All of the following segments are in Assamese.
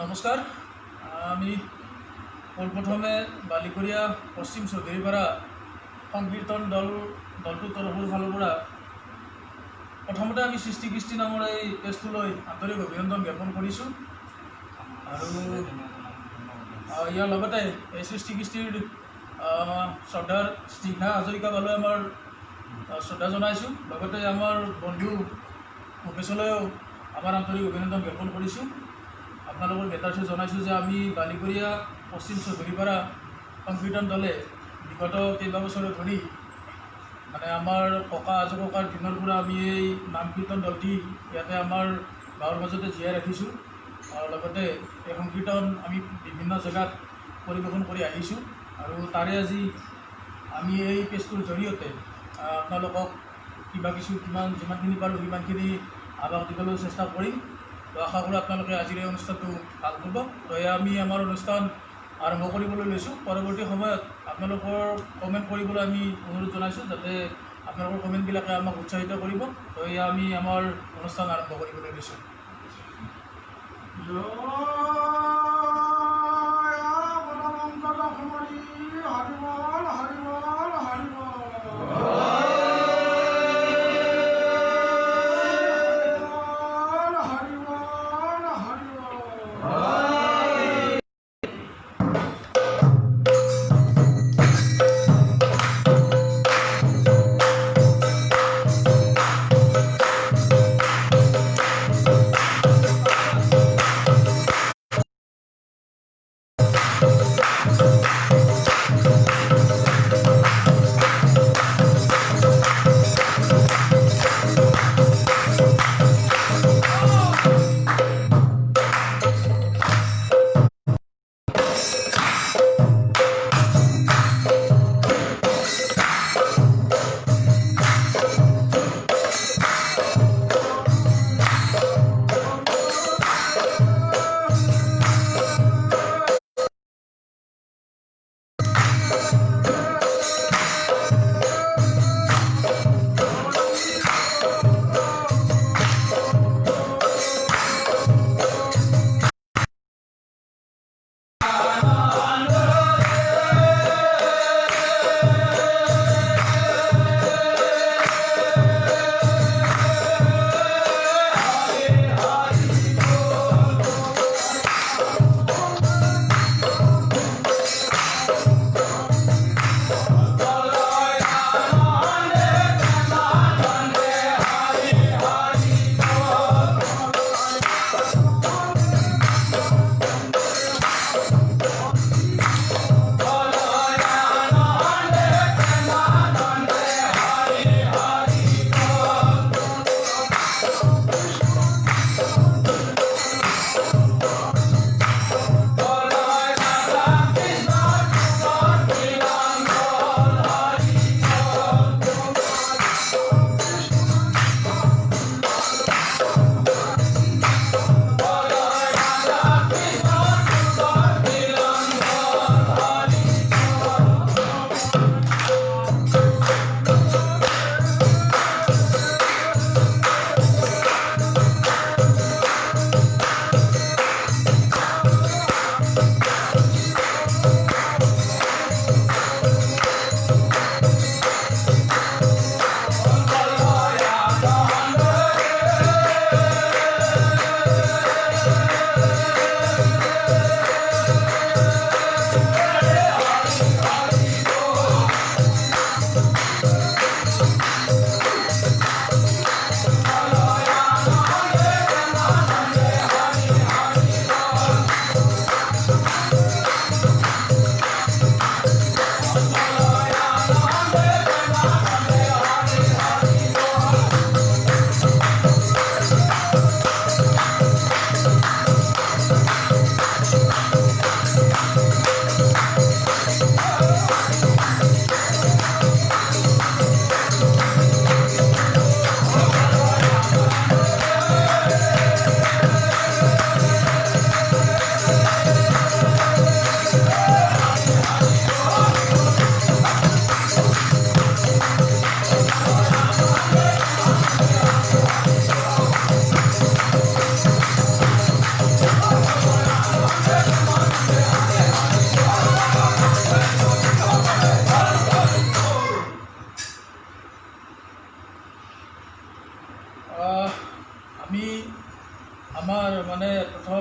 নমস্কাৰ। আমি পোনপ্ৰথমে বালিকৰীয়া পশ্চিম চৌধুৰীপাৰা সংকীৰ্তন দলটোৰ তৰফৰ ফালৰ পৰা প্ৰথমতে আমি সৃষ্টি কৃষ্টি নামৰ এই পেজটোলৈ আন্তৰিক অভিনন্দন জ্ঞাপন কৰিছোঁ। আৰু ইয়াৰ লগতে এই সৃষ্টি কৃষ্টিৰ শ্ৰদ্ধাৰ স্নিগ্ধা হাজৰিকা বালৈ আমাৰ শ্ৰদ্ধা জনাইছোঁ। লগতে আমাৰ বন্ধু ভূপেশলৈও আমাৰ আন্তৰিক অভিনন্দন জ্ঞাপন কৰিছোঁ। আপোনালোকৰ জ্ঞাতাৰ্থে জনাইছোঁ যে আমি বালিকৰীয়া পশ্চিম চৌধুৰীপাৰা সংকীৰ্তন দলে বিগত কেইবাবছৰ ধৰি মানে আমাৰ ককা আজো ককাৰ দিনৰ পৰা আমি এই নাম কীৰ্তন দলটি ইয়াতে আমাৰ গাঁৱৰ মাজতে জীয়াই ৰাখিছোঁ। আৰু লগতে এই সংকীৰ্তন আমি বিভিন্ন জেগাত পৰিৱেশন কৰি আহিছোঁ। আৰু তাৰে আজি আমি এই পেজটোৰ জৰিয়তে আপোনালোকক যিমানখিনি পাৰোঁ সিমানখিনি আভাস দিবলৈ চেষ্টা কৰিম। তো আশা কৰোঁ আপোনালোকে আজিৰ এই অনুষ্ঠানটো ভাল পাব। তো আমি আমাৰ অনুষ্ঠান আৰম্ভ কৰিবলৈ লৈছোঁ। পৰৱৰ্তী সময়ত আপোনালোকৰ কমেণ্ট কৰিবলৈ আমি অনুৰোধ জনাইছোঁ, যাতে আপোনালোকৰ কমেণ্টবিলাকে আমাক উৎসাহিত কৰিব। তো আমি আমাৰ অনুষ্ঠান আৰম্ভ কৰিবলৈ লৈছোঁ।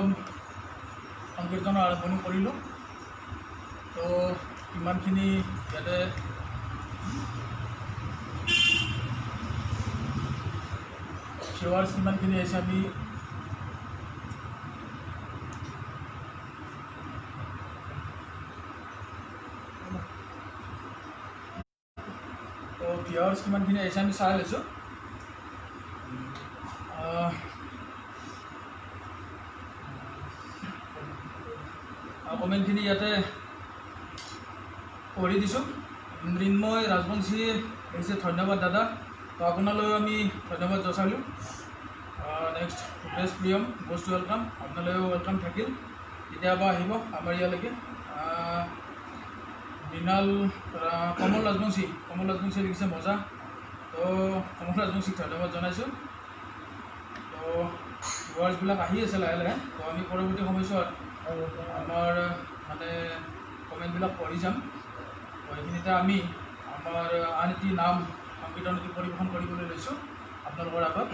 প্ৰথম সংকীৰ্তনৰ আৰম্ভণি কৰিলোঁ। তো ইমানখিনি ইয়াতে ভিউৱাৰ্ছ কিমানখিনি আহিছে আমি চাই লৈছোঁ। কমেণ্টখিনি ইয়াতে পঢ়ি দিছোঁ। মৃন্ময় ৰাজবংশী হৈছে ধন্যবাদ দাদা, তো আপোনালৈও আমি ধন্যবাদ জনালোঁ। Next Bhupesh Priyam most welcome, আপোনালৈও ৱেলকাম থাকিল। কেতিয়াবা আহিব আমাৰ ইয়ালৈকে। মৃণাল কমল ৰাজবংশী লিখিছে মজা, তো কমল ৰাজবংশীক ধন্যবাদ জনাইছোঁ। তো ভিউৱাৰ্ছবিলাক আহি আছে লাহে লাহে, তো আমি পৰৱৰ্তী সময়ছোৱাত আমাৰ মানে কমেণ্টবিলাক পঢ়ি যাম। তো এইখিনিতে আমি আমাৰ আন এটি নাম সংকীৰ্তন এটি পৰিৱেশন কৰিবলৈ লৈছোঁ আপোনালোকৰ আগত।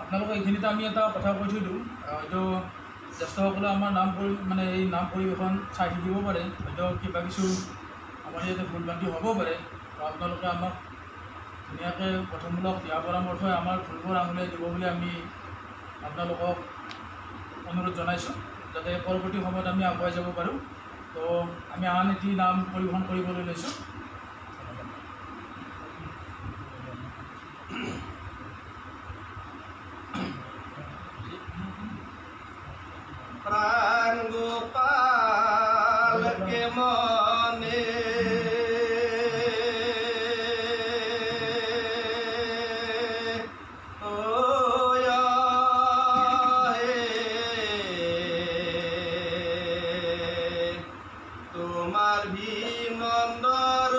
আপোনালোকক এইখিনিতে আমি এটা কথা কৈ থৈ দিওঁ, হয়তো জ্যেষ্ঠসকলে আমাৰ মানে এই নাম পৰিৱেশন চাই থাকিব পাৰে, হয়তো কিবা কিছু আমাৰ ইয়াতে ভুল ভ্ৰান্তি হ'ব পাৰে। তো আপোনালোকে আমাক ধুনীয়াকৈ গঠনমূলক দিহা পৰামৰ্শই আমাৰ ভুলবোৰ আঙুলিয়াই দিব বুলি আমি আপোনালোকক অনুৰোধ জনাইছোঁ, যাতে পৰৱৰ্তী সময়ত আমি আগুৱাই যাব পাৰোঁ। তো আমি আন এটি নাম পৰিৱেশন কৰিবলৈ লৈছোঁ। प्राण गोपाल के मने होया है, तुम्हार भी नंदर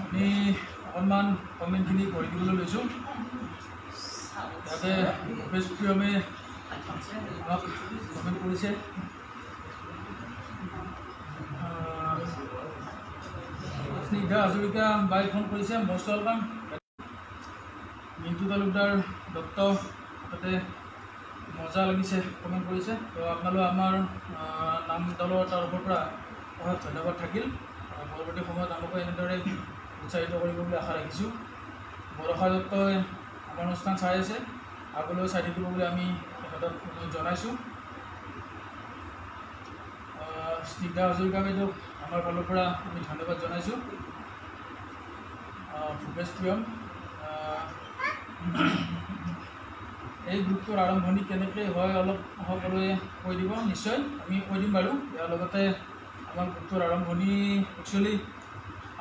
আমি অকণমান কমেণ্টখিনি পঢ়ি দিবলৈ লৈছোঁ। ইয়াতে ভূপেশ প্ৰিয়মে আমাক কমেণ্ট কৰিছে। স্নিগ্ধা হাজৰিকা বাই ফোন কৰিছে, মষ্ট ৱেলকাম। মিণ্টু তালুকদাৰ দত্ত তাতে মজা লাগিছে কমেণ্ট কৰিছে। তো আপোনালোক আমাৰ নাম দলৰ তৰফৰ পৰা অশেষ ধন্যবাদ থাকিল। পৰৱৰ্তী সময়ত আমাকো এনেদৰে উৎসাহিত কৰিব বুলি আশা ৰাখিছোঁ। বৰষা দত্তই আমাৰ অনুষ্ঠান চাই আছে, আগলৈ চাই থাকিব বুলি আমি তেখেতক জনাইছোঁ। স্নিগ্ধা হাজৰিকা বাইদেউক আমাৰ ফালৰ পৰা আমি ধন্যবাদ জনাইছোঁ। ভূপেশ প্ৰিয়ম, এই গ্ৰুপটোৰ আৰম্ভণি কেনেকৈ হয় অলপ সকলোৱে কৈ দিব। নিশ্চয় আমি কৈ দিম বাৰু। ইয়াৰ লগতে আমাৰ গ্ৰুপটোৰ আৰম্ভণি একচুৱেলি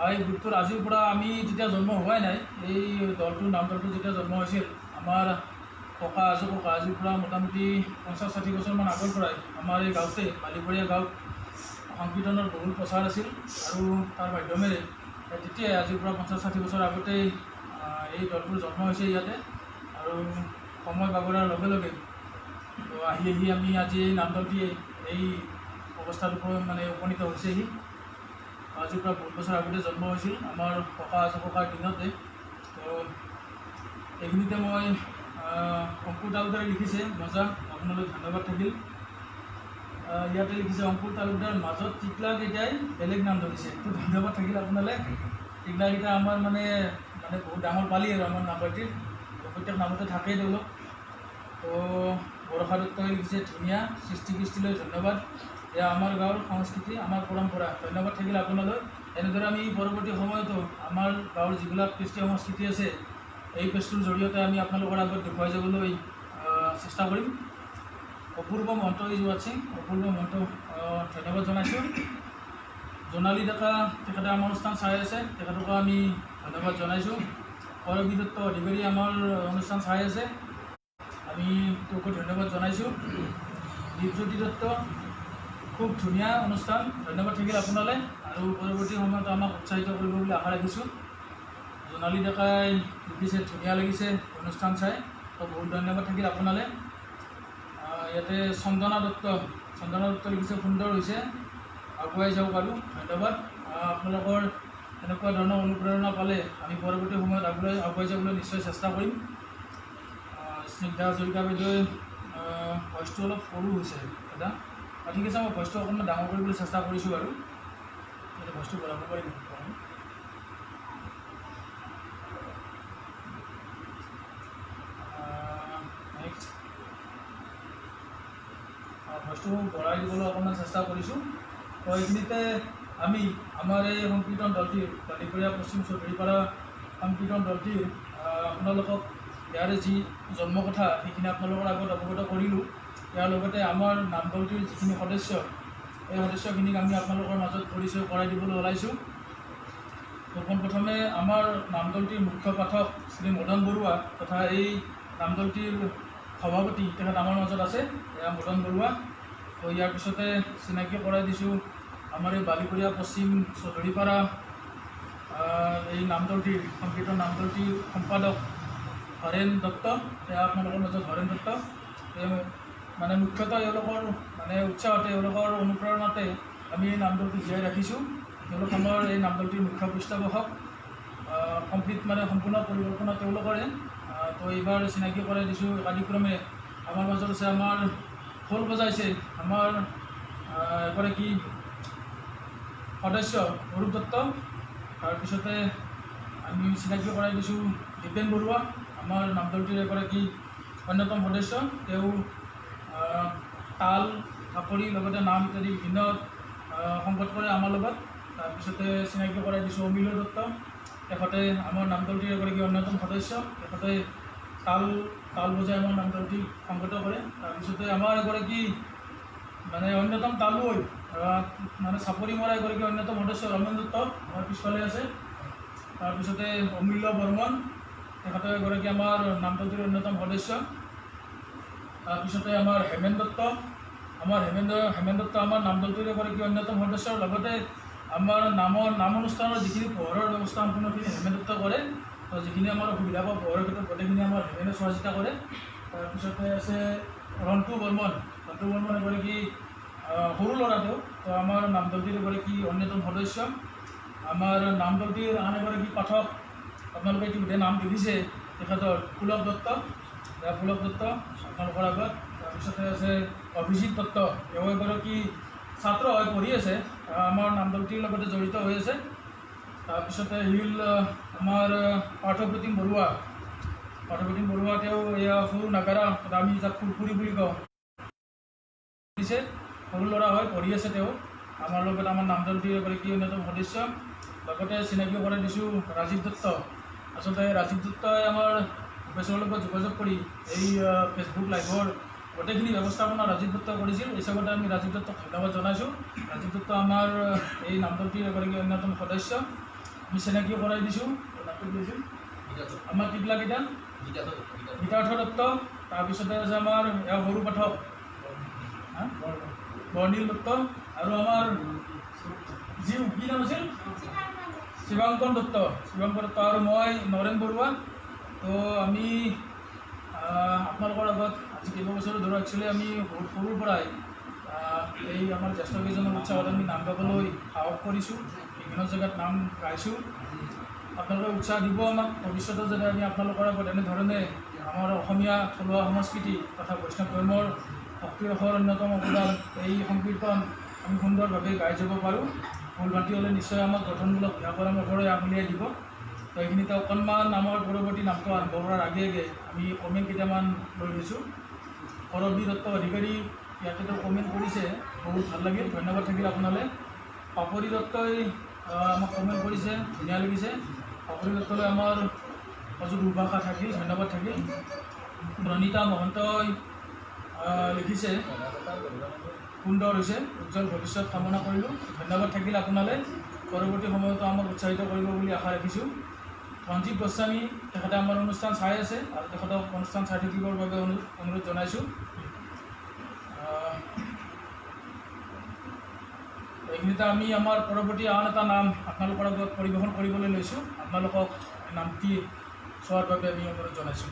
এই গ্ৰুপটোৰ আজিৰ পৰা আমি যেতিয়া জন্ম হোৱাই নাই, এই দলটোৰ নামটো যেতিয়া জন্ম হৈছিল আমাৰ ককা আজিৰ পৰা মোটামুটি 50-60 বছৰমান আগৰ পৰাই আমাৰ এই গাঁৱতে বালিকৰীয়া গাঁৱত সংকীৰ্তনৰ বহুল প্ৰচাৰ আছিল। আৰু তাৰ মাধ্যমেৰে তেতিয়াই আজিৰ পৰা 50-60 বছৰ আগতেই এই দলটোৰ জন্ম হৈছে ইয়াতে। আৰু সময় বাগৰাৰ লগে লগে তো আহি আমি আজি এই নামদলটি এই অৱস্থাত মানে উপনীত হৈছেহি। আজিৰ পৰা বহুত বছৰ আগতে জন্ম হৈছিল আমাৰ ককাৰ দিনতে। তো এইখিনিতে মই অংকুৰ তালুকদাৰে লিখিছে, মজা, আপোনালৈ ধন্যবাদ থাকিল। ইয়াতে লিখিছে অংকুৰ তালুকদাৰ, মাজত টিকলাকেইটাই বেলেগ নাম ধৰিছে, তো ধন্যবাদ থাকিল আপোনালৈ। টিকলাকেইটা আমাৰ মানে বহুত ডাঙৰ পালি আৰু আমাৰ নাম্বাৰটিৰ, প্ৰত্যেক নামতে থাকেই তেওঁলোক। তো বৰষা দত্তই লিখিছে ধুনীয়া, সৃষ্টিলৈ ধন্যবাদ। এয়া আমাৰ গাঁৱৰ সংস্কৃতি, আমাৰ পৰম্পৰা, ধন্যবাদ থাকিল আপোনালৈ। এনেদৰে আমি পৰৱৰ্তী সময়তো আমাৰ গাঁৱৰ যিবিলাক কৃষ্টি সংস্কৃতি আছে এই পেজটোৰ জৰিয়তে আমি আপোনালোকৰ আগত দেখুৱাই যাবলৈ চেষ্টা কৰিম। অপূৰ্ব মহন্ত ইজ ৱাচিং, অপূৰ্ব মহন্ত ধন্যবাদ জনাইছোঁ। জোনালী ডেকা তেখেতে আমাৰ অনুষ্ঠান চাই আছে, তেখেতকো আমি ধন্যবাদ জনাইছোঁ। কৰবী দত্ত অধিকাৰী আমাৰ অনুষ্ঠান চাই আছে, আমি তেওঁকো ধন্যবাদ জনাইছোঁ। দীপজ্যোতি দত্ত, খুব ধুনীয়া অনুষ্ঠান, ধন্যবাদ থাকিল আপোনালৈ। আৰু পৰৱৰ্তী সময়ত আমাক উৎসাহিত কৰিব বুলি আশা ৰাখিছোঁ। জোনালী ডেকাই লিখিছে ধুনীয়া লাগিছে অনুষ্ঠান চাই, তো বহুত ধন্যবাদ থাকিল আপোনালৈ। ইয়াতে চন্দনা দত্ত লিখিছে সুন্দৰ হৈছে, আগুৱাই যাওক আৰু ধন্যবাদ। আপোনালোকৰ এনেকুৱা ধৰণৰ অনুপ্ৰেৰণা পালে আমি পৰৱৰ্তী সময়ত আগুৱাই যাবলৈ নিশ্চয় চেষ্টা কৰিম। স্নিগ্ধা হাজৰিকা বাইদেৱে ভইচটো অলপ সৰু হৈছে দাদা, ঠিক আছে, মই ভইচটো অকণমান ডাঙৰ কৰিবলৈ চেষ্টা কৰিছোঁ বাৰু। এতিয়া ভইচটো বঢ়াব পাৰিম। নেক্সট ভইচটো বঢ়াই দিবলৈ অকণমান চেষ্টা কৰিছোঁ। তো এইখিনিতে আমি আমাৰ এই সংকীৰ্তন দলটিৰ বালিকৰীয়া পশ্চিম চৌধুৰীপাৰা সংকীৰ্তন দলটিৰ আপোনালোকক ইয়াৰে যি জন্ম কথা সেইখিনি আপোনালোকৰ আগত অৱগত কৰিলোঁ। ইয়াৰ লগতে আমাৰ নাম দলটিৰ যিখিনি সদস্য, এই সদস্যখিনিক আমি আপোনালোকৰ মাজত পৰিচয় কৰাই দিবলৈ ওলাইছোঁ। পোনপ্ৰথমে আমাৰ নাম দলটিৰ মুখ্য পাঠক শ্ৰী মদন বৰুৱা তথা এই নাম দলটিৰ সভাপতি তেখেত আমাৰ মাজত আছে, এয়া মদন বৰুৱা। তো ইয়াৰ পিছতে চিনাকি কৰাই দিছোঁ আমাৰ এই বালিকৰীয়া পশ্চিম চৌধুৰীপাৰা এই নামদলটিৰ সংকীৰ্তন নামদলটিৰ সম্পাদক হৰেণ দত্ত, এয়া আপোনালোকৰ মাজত হৰেণ দত্ত। মানে মুখ্যতঃ এওঁলোকৰ মানে উৎসাহতে, এওঁলোকৰ অনুপ্ৰেৰণাতে আমি এই নামদলটো জীয়াই ৰাখিছোঁ। তেওঁলোক আমাৰ এই নামদলটিৰ মুখ্য পৃষ্ঠপোষক, কমপ্লিট মানে সম্পূৰ্ণ পৰিকল্পনা তেওঁলোকৰে। তো এইবাৰ চিনাকি কৰাই দিছোঁ। কাৰ্যক্ৰমে আমাৰ মাজত আছে, আমাৰ খোল বজাইছে আমাৰ এগৰাকী সদস্য অৰূপ দত্ত। তাৰপিছতে আমি চিনাকি কৰাই দিছোঁ দীপেন বৰুৱা, আমাৰ নামদলটিৰ এগৰাকী অন্যতম সদস্য। তেওঁ তাল, থাপৰি লগতে নাম ইত্যাদি বিভিন্ন সংগত কৰে আমাৰ লগত। তাৰপিছতে চিনাকি কৰাই দিছোঁ অমিল দত্ত, তেখেতে আমাৰ নামদলটিৰ এগৰাকী অন্যতম সদস্য, তেখেতে তাল বজাই আমাৰ নামদলটি সংগত কৰে। তাৰপিছতে আমাৰ এগৰাকী মানে অন্যতম তালুৱৈ মানে চাপৰি মৰা এগৰাকী অন্যতম সদস্য ৰমেন দত্ত আমাৰ পিছফালে আছে। তাৰপিছতে অমূল্য বৰ্মন, তেখেতে এগৰাকী আমাৰ নামদলটিৰ অন্যতম সদস্য। তাৰপিছতে আমাৰ হেমেন দত্ত আমাৰ নামদলটিৰ এগৰাকী অন্যতম সদস্যৰ লগতে আমাৰ নাম অনুষ্ঠানৰ যিখিনি পোহৰৰ ব্যৱস্থা সম্পূৰ্ণখিনি হেমেন দত্ত কৰে। তো যিখিনি আমাৰ সুবিধা পাওঁ পোহৰৰ ক্ষেত্ৰত গোটেইখিনি আমাৰ হেমেনে চোৱা চিতা কৰে। তাৰপিছতে আছে ৰন্টু বৰ্মন এগৰাকী সৰু ল'ৰাটো। তো আমাৰ নামদলটিৰ এগৰাকী অন্যতম সদস্য। আমাৰ নামদলটিৰ আন এগৰাকী পাঠক আপোনালোকে ইতিমধ্যে নাম দেখিছে তেখেতৰ পুলক দত্ত আপোনালোকৰ আগত। তাৰপিছতে আছে অভিজিত দত্ত, তেওঁ এগৰাকী ছাত্ৰ হয়, পঢ়ি আছে, আমাৰ নামদলটিৰ লগতে জড়িত হৈ আছে। তাৰপিছতে হিল আমাৰ পাৰ্থপ্ৰতিম বৰুৱা, তেওঁ এয়া সৰু নাগাৰা, আমি যাক ফুৰফুৰি বুলি কওঁ, দিছে, সৰু ল'ৰা হয়, পঢ়ি আছে তেওঁ আমাৰ লগত, আমাৰ নামদলটিৰ এগৰাকী অন্যতম সদস্য। লগতে চিনাকি কৰাই দিছোঁ ৰাজীৱ দত্ত। আচলতে ৰাজীৱ দত্তই আমাৰ ভূপেশৰ লগত যোগাযোগ কৰি এই ফেচবুক লাইভৰ গোটেইখিনি ব্যৱস্থাপনা ৰাজীৱ দত্ত কৰিছিল। এই হিচাপতে আমি ৰাজীৱ দত্তক ধন্যবাদ জনাইছোঁ। ৰাজীৱ দত্ত আমাৰ এই নামদলটিৰ এগৰাকী অন্যতম সদস্য। আমি চিনাকি কৰাই দিছোঁ, নামটো দিছোঁ আমাৰ টিপলাকেইটা গীতাৰ্থ দত্ত। তাৰপিছতে আছে আমাৰ সৰু পাঠক বৰ্ণিল দত্ত, আৰু আমাৰ কি নাম আছিল শিৱাংকন দত্ত, আৰু মই নৰেন বৰুৱা। তো আমি আপোনালোকৰ আগত আজি কেইবছৰ ধৰি একচুৱেলি আমি বহুত সৰুৰ পৰাই এই আমাৰ জ্যেষ্ঠকেইজনৰ উৎসাহত আমি নাম গাবলৈ সাহস কৰিছোঁ, বিভিন্ন জেগাত নাম গাইছোঁ। আপোনালোকে উৎসাহ দিব আমাক, ভৱিষ্যতে যাতে আমি আপোনালোকৰ আগত এনেধৰণে আমাৰ অসমীয়া থলুৱা সংস্কৃতি তথা বৈষ্ণৱ ধৰ্মৰ ভক্তিৰসৰ অন্যতম অৱদান এই সংকীৰ্তন আমি সুন্দৰভাৱে গাই যাব পাৰোঁ। ভুল ভ্ৰান্তি হ'লে নিশ্চয় আমাক গঠনমূলক দিহা পৰামৰ্শৰে আঙুলিয়াই দিব। তো এইখিনিতে অকণমান আমাৰ পৰৱৰ্তী নামটো আৰম্ভ কৰাৰ আগে আমি কমেণ্ট কেইটামান লৈ লৈছোঁ। কৰবী দত্ত অধিকাৰী ইয়াতেতো কমেণ্ট কৰিছে, বহুত ভাল লাগিল, ধন্যবাদ থাকিল আপোনালৈ। পাপৰি দত্তই আমাক কমেণ্ট কৰিছে, ধুনীয়া লাগিছে। পাপৰি দত্তলৈ আমাৰ অযোগ দুৰ্ভাষা থাকিল, ধন্যবাদ থাকিল। প্ৰণীতা মহন্তই লিখিছে সুন্দৰ হৈছে, উজ্জ্বল ভৱিষ্যত কামনা কৰিলোঁ, ধন্যবাদ থাকিল আপোনালৈ। পৰৱৰ্তী সময়তো আমাক উৎসাহিত কৰিব বুলি আশা ৰাখিছোঁ। ৰঞ্জিত গোস্বামী তেখেতে আমাৰ অনুষ্ঠান চাই আছে আৰু তেখেতক অনুষ্ঠান চাই থাকিবৰ বাবে অনুৰোধ জনাইছোঁ। এইখিনিতে আমি আমাৰ পৰৱৰ্তী আন এটা নাম আপোনালোকৰ আগত পৰিৱেশন কৰিবলৈ লৈছোঁ। আপোনালোকক নামটি চোৱাৰ বাবে আমি অনুৰোধ জনাইছোঁ।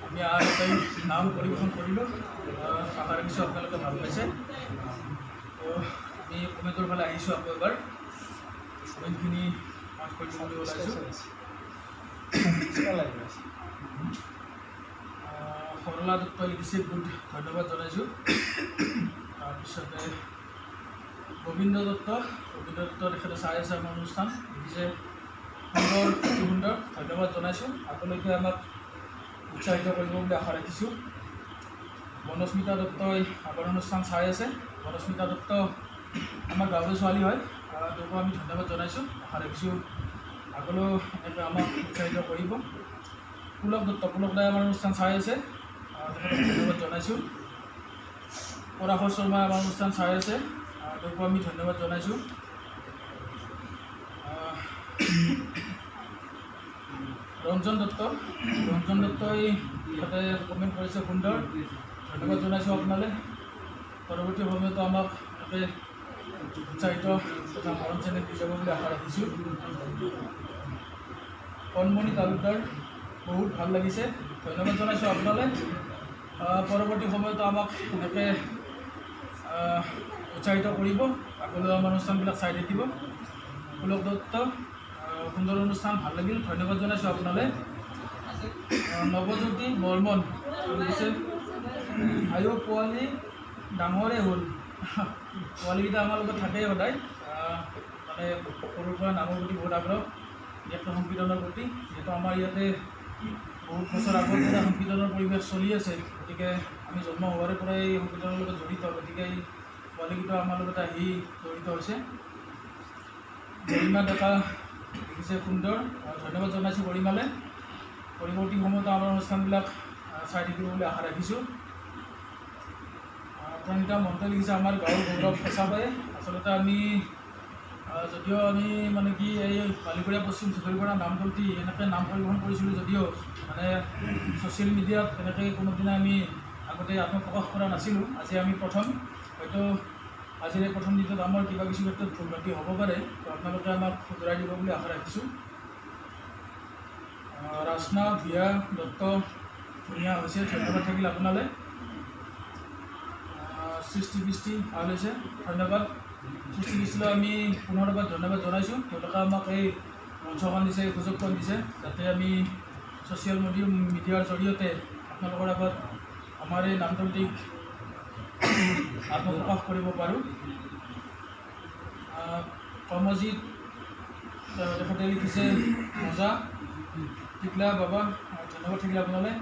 আমি আৰু এটাই নাম পৰিৱেশন কৰিলোঁ। আশা ৰাখিছোঁ আপোনালোকে ভাল পাইছে। তো আমি কমেণ্টৰ ফালে আহিছোঁ আকৌ এবাৰ কমেণ্টখিনি পাঠ কৰি দিবলৈ ওলাইছোঁ। সৰলা দত্তই লিখিছে গুড, ধন্যবাদ জনাইছোঁ। তাৰপিছতে গোবিন্দ দত্ত তেখেতে চাই আছে আমাৰ অনুষ্ঠান, লিখিছে সুন্দৰ, অতি সুন্দৰ, ধন্যবাদ জনাইছোঁ। আগলৈকে আমাক উৎসাহিত কৰিব বুলি আশা ৰাখিছোঁ। বনস্মিতা দত্তই আমাৰ অনুষ্ঠান চাই আছে। বনস্মিতা দত্ত আমাৰ গাঁৱৰ ছোৱালী হয়, তেওঁকো আমি ধন্যবাদ জনাইছোঁ। আশা ৰাখিছোঁ আগলৈও এনেকৈ আমাক উৎসাহিত কৰিব। পুলক দাই আমাৰ অনুষ্ঠান চাই আছে, তেখেতক ধন্যবাদ জনাইছোঁ। পৰাশৰ শৰ্মাই আমাৰ অনুষ্ঠান চাই আছে, তেওঁকো আমি ধন্যবাদ জনাইছোঁ। ৰঞ্জন দত্তই তাতে কমেণ্ট কৰিছে সুন্দৰ, ধন্যবাদ জনাইছোঁ আপোনালৈ। পৰৱৰ্তী সময়তো আমাক তাতে উৎসাহিত তথা মৰম চেনেল দি যাব বুলি আশা ৰাখিছোঁ। কণমণি তালুকদাৰ, বহুত ভাল লাগিছে, ধন্যবাদ জনাইছোঁ আপোনালৈ। পৰৱৰ্তী সময়তো আমাক এনেকৈ উৎসাহিত কৰিব, আগলৈ আমাৰ অনুষ্ঠানবিলাক চাই থাকিব। পুলক দত্ত, সুন্দৰ অনুষ্ঠান, ভাল লাগিল, ধন্যবাদ জনাইছোঁ আপোনালৈ। নৱজ্যোতি বৰ্মন লিখিছে আয়ো পোৱালি ডাঙৰে হ'ল। পোৱালিকেইটা আমাৰ লগত থাকেই সদায়, মানে সৰুৰ পৰা নামৰ প্ৰতি বহুত আগ্ৰহ, বিশেষকৈ সংকীৰ্তনৰ প্ৰতি। যিহেতু আমাৰ ইয়াতে বহুত বছৰ আগৰ পৰা সংকীৰ্তনৰ পৰিৱেশ চলি আছে, গতিকে আমি জন্ম হোৱাৰে পৰাই এই সংকীৰ্তনৰ লগত জড়িত, গতিকে এই পোৱালিকেইটা আমাৰ লগত আহি জড়িত হৈছে। গৰিমা ডেকা লিখিছে সুন্দৰ, ধন্যবাদ জনাইছোঁ গৰিমালৈ। পৰৱৰ্তী সময়তো আমাৰ অনুষ্ঠানবিলাক চাই থাকিব বুলি আশা ৰাখিছোঁ। প্ৰণীতা মহন্তই লিখিছে আমাৰ গাঁৱৰ গৌৰৱ সঁচাকৈয়ে। আচলতে আমি যদিও আমি মানে কি এই বালিকৰীয়া পশ্চিম চুবুৰীপাৰা নামঘৰটি এনেকৈ নাম পৰিৱেশন কৰিছিলোঁ, যদিও মানে ছ'চিয়েল মিডিয়াত এনেকৈ কোনোদিনা আমি আগতে আত্মপ্ৰকাশ কৰা নাছিলোঁ। আজি আমি প্ৰথম, হয়তো আজিৰ এই প্ৰথম দিনটোত আমাৰ কিবা কিছু ক্ষেত্ৰত ভুল ভ্ৰান্তি হ'ব পাৰে, তো আপোনালোকে আমাক শুধৰাই দিব বুলি আশা ৰাখিছোঁ। ৰাজনা ভিয়া দত্ত, ধুনীয়া হৈছে, ধন্যবাদ থাকিল আপোনালৈ। সৃষ্টি ভাল হৈছে, ধন্যবাদ। সৃষ্টিলৈ আমি পুনৰবাৰ ধন্যবাদ জনাইছোঁ। তেওঁলোকে আমাক এই মঞ্চখন দিছে, এই সুযোগখন দিছে, যাতে আমি ছ'চিয়েল মিডিয়াৰ জৰিয়তে আপোনালোকৰ আগত আমাৰ এই নামটোটিক আত্মপ্ৰকাশ কৰিব পাৰোঁ। কৰ্মজিৎ তেখেতে লিখিছে মজা, টিকলা বাবা, ধন্যবাদ থাকিলে আপোনালৈ।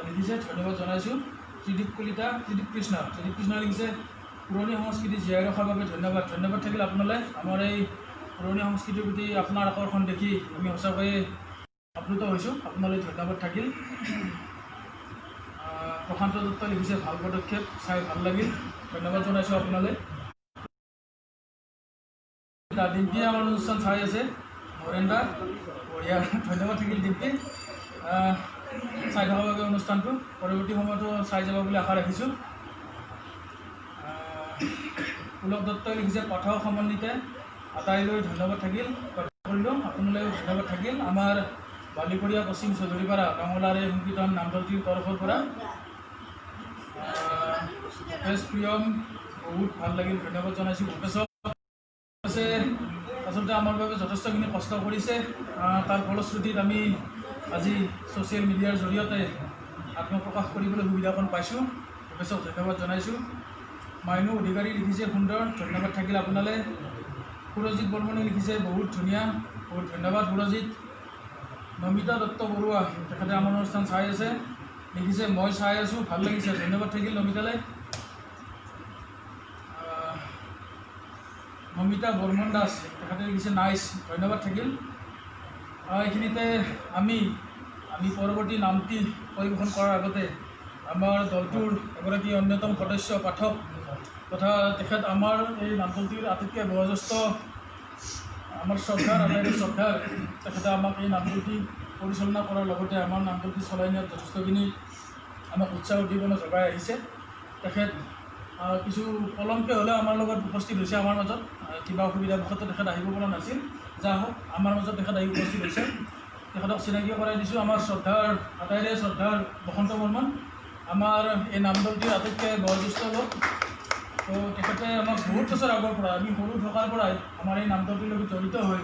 লিখিছে ধন্যবাদ জনাইছোঁ। ত্ৰিদীপ কৃষ্ণ লিখিছে পুৰণি সংস্কৃতি জীয়াই ৰখাৰ বাবে ধন্যবাদ থাকিল আপোনালৈ। আমাৰ এই পুৰণি সংস্কৃতিৰ প্ৰতি আপোনাৰ আকৰ্ষণ দেখি আমি সঁচাকৈয়ে আপ্লুত হৈছোঁ, আপোনালৈ ধন্যবাদ থাকিল। প্ৰশান্ত দত্ত লিখিছে ভাল পদক্ষেপ, চাই ভাল লাগিল, ধন্যবাদ জনাইছোঁ আপোনালৈ। ডিম্পি আমাৰ অনুষ্ঠান চাই আছে, নৰেন্দ্ৰা বঢ়িয়া, ধন্যবাদ থাকিল ডিম্পি, চাই থকাৰ বাবে অনুষ্ঠানটো। পৰৱৰ্তী সময়তো চাই যাব বুলি আশা ৰাখিছোঁ। পুলক দত্তই লিখিছে পাঠক সমন্বিতে আটাইলৈ ধন্যবাদ থাকিল, কৰিলোঁ, আপোনালৈও ধন্যবাদ থাকিল। আমাৰ বালিকৰীয়া পশ্চিম চৌধুৰীপাৰা বাংলাৰ এই সংকীৰ্তন নামঘৰটিৰ তৰফৰ পৰা ভূপেশ প্ৰিয়ম, বহুত ভাল লাগিল, ধন্যবাদ জনাইছোঁ ভূপেশক। আচলতে আমাৰ বাবে যথেষ্টখিনি কষ্ট কৰিছে, তাৰ ফলশ্ৰুতিত আমি আজি ছ'চিয়েল মিডিয়াৰ জৰিয়তে আত্মপ্ৰকাশ কৰিবলৈ সুবিধাকণ পাইছোঁ, ভূপেশক ধন্যবাদ জনাইছোঁ। মাইনু অধিকাৰী লিখিছে সুন্দৰ, ধন্যবাদ থাকিল আপোনালৈ। সুৰজিৎ বৰ্মনে লিখিছে বহুত ধুনীয়া, বহুত ধন্যবাদ সুৰজিৎ। নমিতা দত্ত বৰুৱা তেখেতে আমাৰ অনুষ্ঠান চাই আছে, লিখিছে মই চাই আছোঁ, ভাল লাগিছে, ধন্যবাদ থাকিল নমিতালৈ। নমিতা বৰ্মন দাস তেখেতে লিখিছে নাইচ, ধন্যবাদ থাকিল। এইখিনিতে আমি পৰৱৰ্তী নামটি পৰিৱেশন কৰাৰ আগতে আমাৰ দলটোৰ এগৰাকী অন্যতম সদস্য পাঠক তথা তেখেত আমাৰ এই নামটোৰ আটাইতকৈ বয়োজ্যেষ্ঠ, আমাৰ শ্ৰদ্ধাৰ তেখেতে আমাক এই নামটোটি পৰিচালনা কৰাৰ লগতে আমাৰ নামটোটি চলাই নিয়াত যথেষ্টখিনি আমাক উৎসাহ উদ্দীপনা যোগাই আহিছে। তেখেত কিছু পলমকৈ হ'লেও আমাৰ লগত উপস্থিত হৈছে আমাৰ মাজত। কিবা অসুবিধা বশতঃ তেখেত আহিব পৰা নাছিল, যা হওক আমাৰ মাজত তেখেত আহি উপস্থিত হৈছে। তেখেতক চিনাকি কৰাই দিছোঁ। আমাৰ শ্ৰদ্ধাৰ আটাইৰে শ্ৰদ্ধাৰ বসন্ত বৰ্মন, আমাৰ এই নামদলটিৰ আটাইতকৈ বয়োজ্যেষ্ঠ লোক। তো তেখেতে আমাক বহুত বছৰ আগৰ পৰা, আমি সৰু থকাৰ পৰাই আমাৰ এই নামদলটিৰ লগত জড়িত হৈ,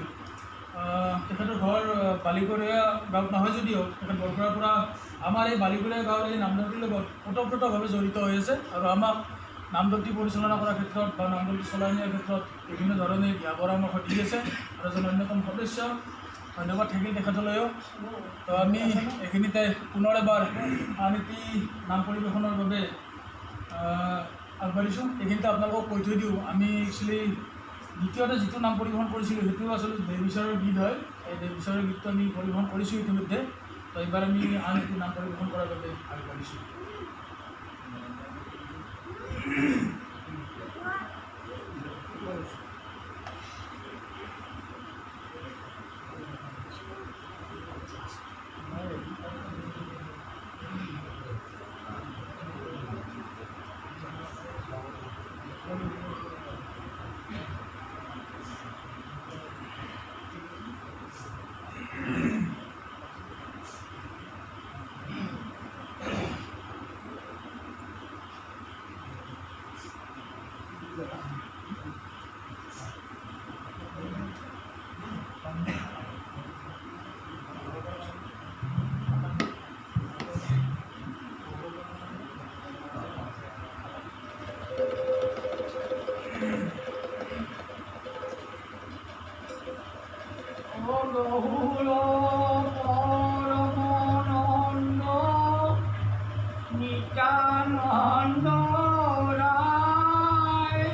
তেখেতৰ ঘৰ বালিকৰীয়া গাঁৱত নহয় যদিও তেখেত বৰপৰাৰ পৰা আমাৰ এই বালিকৰীয়া গাঁৱৰ এই নামদলটিৰ লগত ওতঃপ্ৰোতভাৱে জড়িত হৈ আছে আৰু আমাক নামদলটি পৰিচালনা কৰাৰ ক্ষেত্ৰত বা নামদলটি চলাই নিয়াৰ ক্ষেত্ৰত বিভিন্ন ধৰণে দিহা পৰামৰ্শ দি আছে আৰু এজন অন্যতম সদস্য। ধন্যবাদ থাকিল তেখেতলৈও। তো আমি এইখিনিতে পুনৰ এবাৰ আন এটি নাম পৰিৱেশনৰ বাবে আগবাঢ়িছোঁ। এইখিনিতে আপোনালোকক কৈ থৈ দিওঁ, আমি একচুৱেলি দ্বিতীয়তে যিটো নাম পৰিৱেশন কৰিছিলোঁ সেইটো আচলতে দেহবিচাৰৰ গীত হয়। এই দেহবিচাৰৰ গীতটো আমি পৰিৱেশন কৰিছোঁ ইতিমধ্যে। তো এইবাৰ আমি আন এটি নাম পৰিৱেশন কৰাৰ বাবে আগবাঢ়িছোঁ। নিত্যানন্দ ৰায়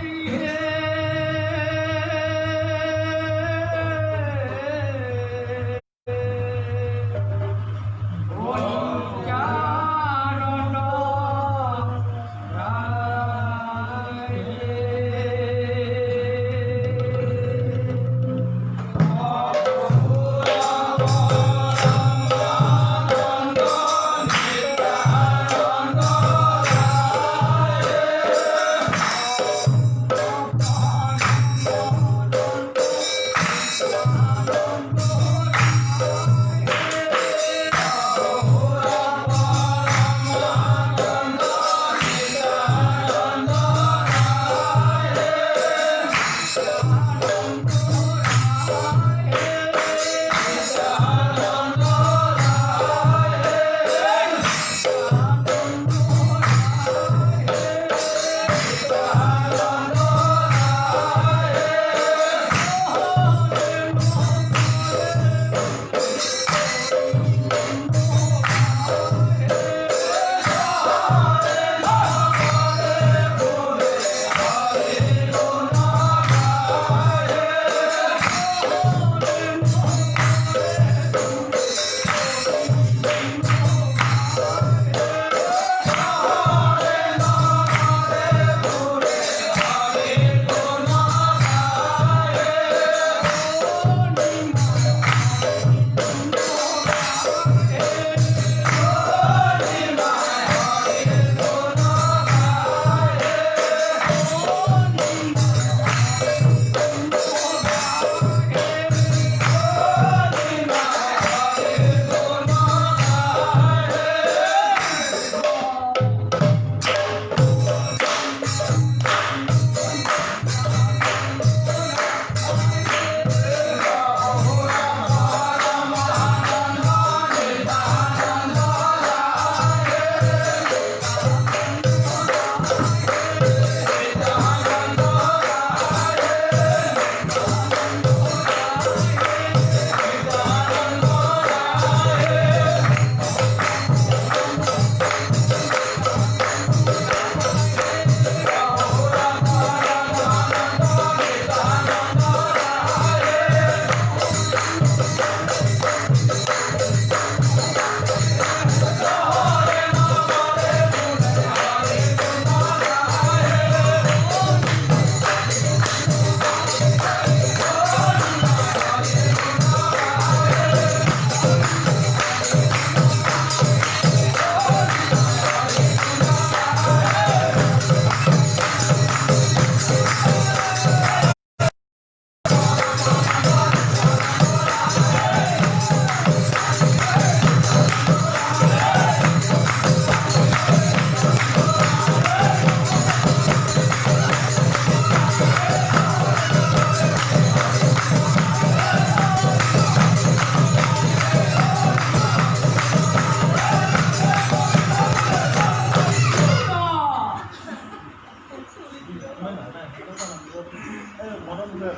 পুৰা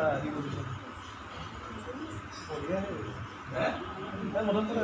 হেৰি কৰিছে মদন পুৰা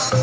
Thank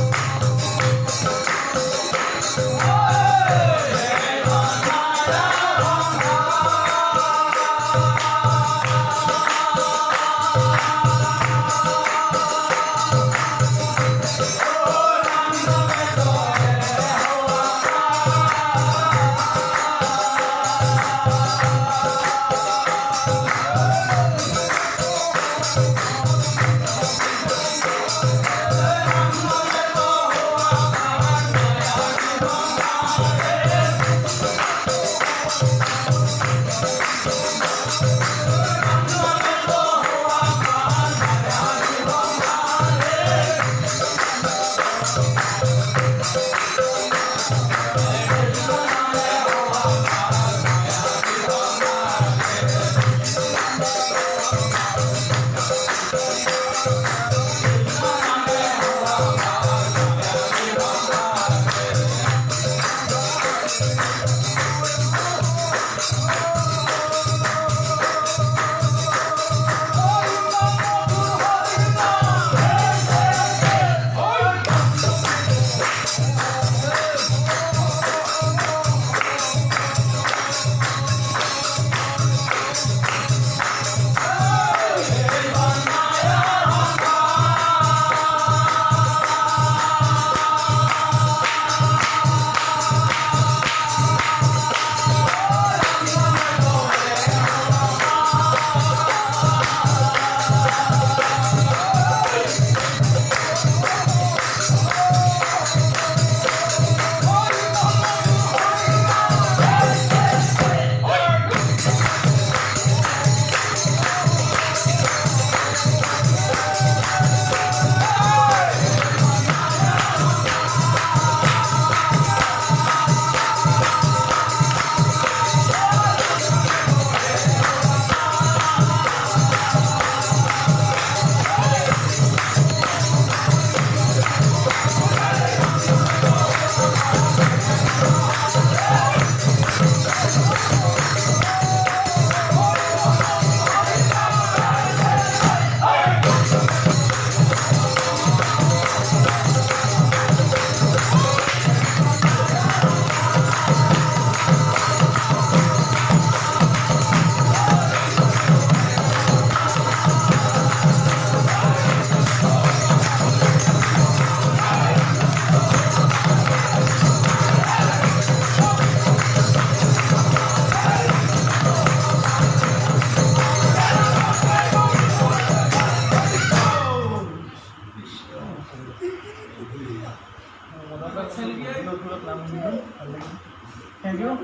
you.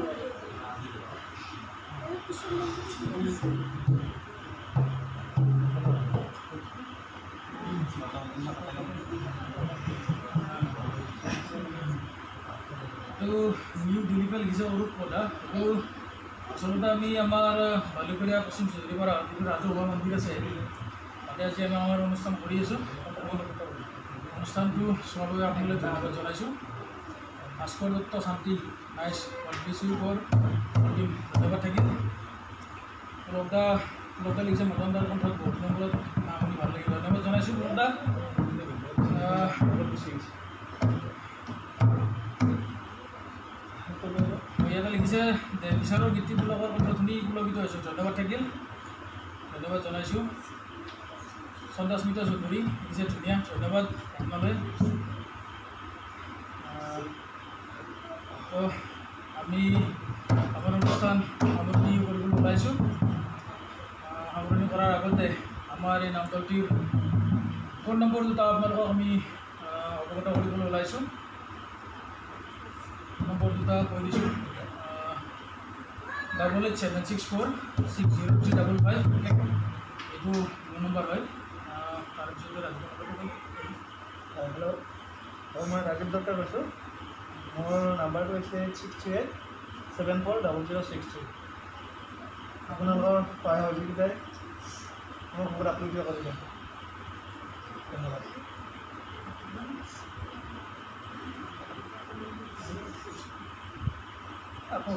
तो নিউ ডিলিপেল গিছে অৰূপ পদা তো আচলতে আমি আমাৰ বালিকৰিয়া পশ্চিম চৌধুৰীপাৰা যিটো ৰাজহুৱা মন্দিৰ আছে তাতে আজি আমি আমাৰ অনুষ্ঠান কৰি আছোঁ। অনুষ্ঠানটো চোৱাৰ বাবে আপোনালোক ধন্যবাদ জনাইছোঁ। ভাস্কৰ দত্ত শান্তি নাইচ কনফিউচিৰ ওপৰত অন্তিম ধন্যবাদ থাকিল। লকদা লিখিছে মদনদাৰ কণ্ঠত বহুত নম্বৰত শুনি ভাল লাগিল, ধন্যবাদ জনাইছোঁ লকদা। ইয়াতে লিখিছে দেৱবিচাৰৰ গীতিবিলাকৰ কণ্ঠ শুনি পুলকিত হৈছোঁ, ধন্যবাদ থাকিল, ধন্যবাদ জনাইছোঁ। চন্দাস্মিতা চৌধুৰী লিখিছে ধুনীয়া, ধন্যবাদ আপোনালৈ। তো আমি আমাৰ অনুষ্ঠান সামৰণি কৰিবলৈ ওলাইছোঁ। সামৰণি কৰাৰ আগতে আমাৰ এই নামদলটিৰ ফোন নম্বৰ দুটা আপোনালোকক আমি অৱগত কৰিবলৈ ওলাইছোঁ। নম্বৰ দুটা কৈ দিছোঁ, 8876460355 এইটো মোৰ নম্বৰ হয়। তাৰপিছতে হেল্ল', মই ৰাজীৱ দত্ত কৈছোঁ। মোৰ নাম্বাৰটো হৈছে 638740063। আপোনালোকৰ সহায় সহযোগিতাই মোক বহুত আপ্লুত কৰিলে, ধন্যবাদ। আকৌ